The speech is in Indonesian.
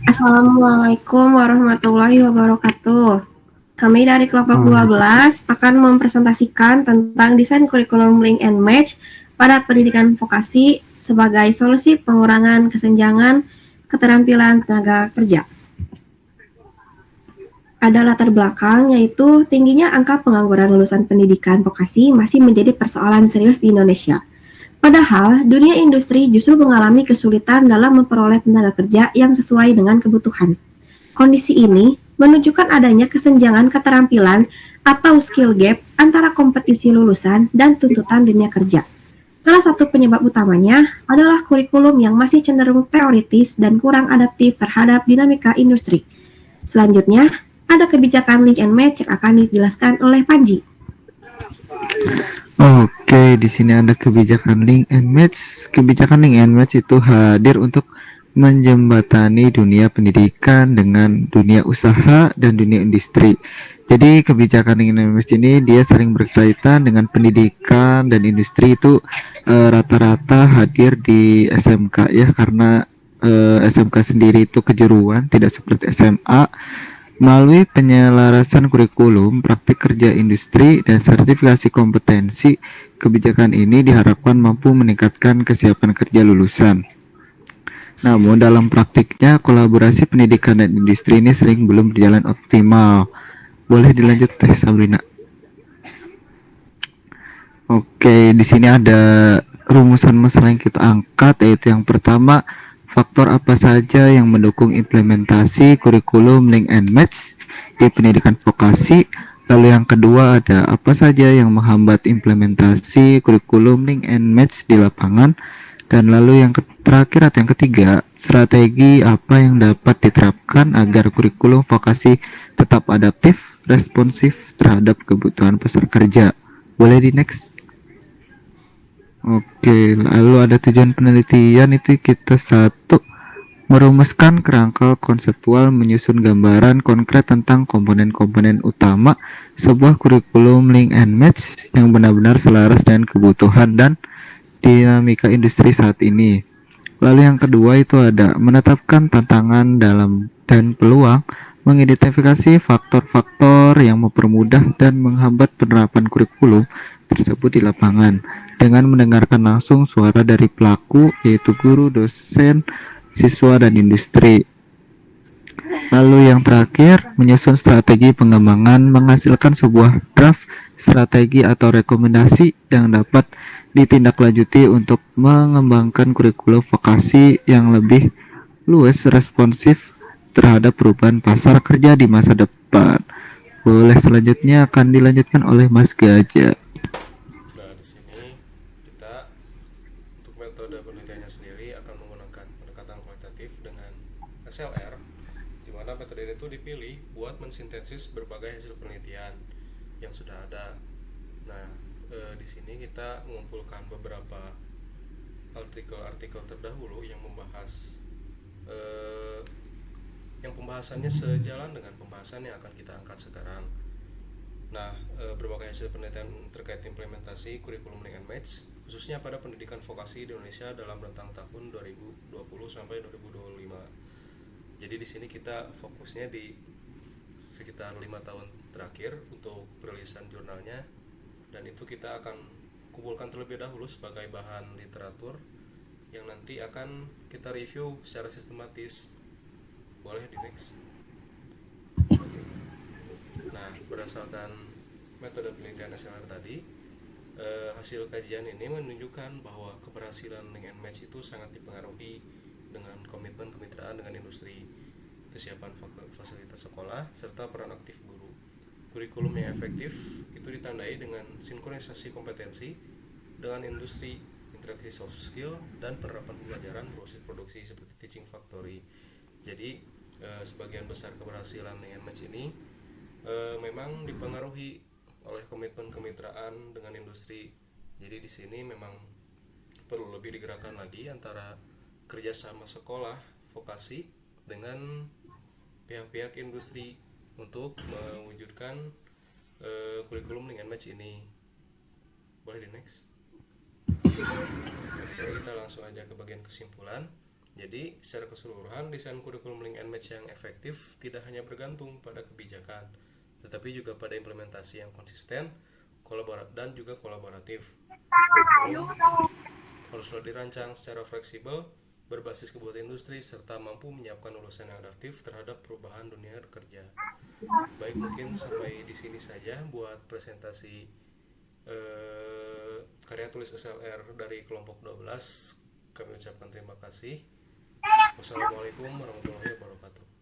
Assalamualaikum warahmatullahi wabarakatuh. Kami dari kelompok Waalaikumsalam. 12 akan mempresentasikan tentang desain kurikulum link and match pada pendidikan vokasi sebagai solusi pengurangan kesenjangan keterampilan tenaga kerja. Ada latar belakang yaitu tingginya angka pengangguran lulusan pendidikan vokasi masih menjadi persoalan serius di Indonesia. Padahal, dunia industri justru mengalami kesulitan dalam memperoleh tenaga kerja yang sesuai dengan kebutuhan. Kondisi ini menunjukkan adanya kesenjangan keterampilan atau skill gap antara kompetisi lulusan dan tuntutan dunia kerja. Salah satu penyebab utamanya adalah kurikulum yang masih cenderung teoritis dan kurang adaptif terhadap dinamika industri. Selanjutnya, ada kebijakan link and match yang akan dijelaskan oleh Panji. Oke, di sini ada kebijakan link and match. Kebijakan link and match itu hadir untuk menjembatani dunia pendidikan dengan dunia usaha dan dunia industri. Jadi kebijakan link and match ini dia saling berkaitan dengan pendidikan dan industri itu rata-rata hadir di SMK ya karena SMK sendiri itu kejuruan tidak seperti SMA. Melalui penyelarasan kurikulum, praktik kerja industri, dan sertifikasi kompetensi, kebijakan ini diharapkan mampu meningkatkan kesiapan kerja lulusan. Namun dalam praktiknya, kolaborasi pendidikan dan industri ini sering belum berjalan optimal. Boleh dilanjut Teh Sabrina. Oke, di sini ada rumusan masalah yang kita angkat, yaitu yang pertama, faktor apa saja yang mendukung implementasi kurikulum link and match di pendidikan vokasi. Lalu yang kedua ada apa saja yang menghambat implementasi kurikulum link and match di lapangan. Dan lalu yang terakhir atau yang ketiga, strategi apa yang dapat diterapkan agar kurikulum vokasi tetap adaptif, responsif terhadap kebutuhan pasar kerja. Boleh di next? Oke, lalu ada tujuan penelitian itu kita satu merumuskan kerangka konseptual menyusun gambaran konkret tentang komponen-komponen utama sebuah kurikulum link and match yang benar-benar selaras dengan kebutuhan dan dinamika industri saat ini. Lalu yang kedua itu ada menetapkan tantangan dalam dan peluang, mengidentifikasi faktor-faktor yang mempermudah dan menghambat penerapan kurikulum tersebut di lapangan dengan mendengarkan langsung suara dari pelaku yaitu guru, dosen, siswa, dan industri. Lalu yang terakhir, menyusun strategi pengembangan menghasilkan sebuah draft strategi atau rekomendasi yang dapat ditindaklanjuti untuk mengembangkan kurikulum vokasi yang lebih luas responsif terhadap perubahan pasar kerja di masa depan. Boleh selanjutnya akan dilanjutkan oleh Mas Gajah. Nah, di sini kita untuk metode penelitiannya sendiri akan menggunakan pendekatan kualitatif dengan SLR, di mana metode ini tuh dipilih buat mensintesis berbagai hasil penelitian yang sudah ada. Nah, di sini kita mengumpulkan beberapa artikel-artikel terdahulu yang membahas yang pembahasannya sejalan dengan pembahasan yang akan kita angkat sekarang. Nah, berbagai hasil penelitian terkait implementasi kurikulum link and match khususnya pada pendidikan vokasi di Indonesia dalam rentang tahun 2020 sampai 2025. Jadi di sini kita fokusnya di sekitar 5 tahun terakhir untuk perilisan jurnalnya, dan itu kita akan kumpulkan terlebih dahulu sebagai bahan literatur yang nanti akan kita review secara sistematis. Boleh di next. Nah, berdasarkan metode penelitian SLR tadi, hasil kajian ini menunjukkan bahwa keberhasilan link and match itu sangat dipengaruhi dengan komitmen kemitraan dengan industri, kesiapan fasilitas sekolah, serta peran aktif guru. Kurikulum yang efektif itu ditandai dengan sinkronisasi kompetensi dengan industri, interaksi soft skill, dan penerapan pembelajaran proses produksi seperti teaching factory. Jadi sebagian besar keberhasilan link and match ini memang dipengaruhi oleh komitmen kemitraan dengan industri. Jadi di sini memang perlu lebih digerakkan lagi antara kerjasama sekolah vokasi dengan pihak-pihak industri untuk mewujudkan kurikulum link and match ini. Boleh di next. Oke, kita langsung aja ke bagian kesimpulan. Jadi, secara keseluruhan, desain kurikulum link and match yang efektif tidak hanya bergantung pada kebijakan, tetapi juga pada implementasi yang konsisten, dan juga kolaboratif. Kurikulum haruslah dirancang secara fleksibel, berbasis kebutuhan industri, serta mampu menyiapkan lulusan yang adaptif terhadap perubahan dunia kerja. Baik, mungkin sampai di sini saja buat presentasi karya tulis SLR dari kelompok 12. Kami ucapkan terima kasih. Wassalamualaikum warahmatullahi wabarakatuh.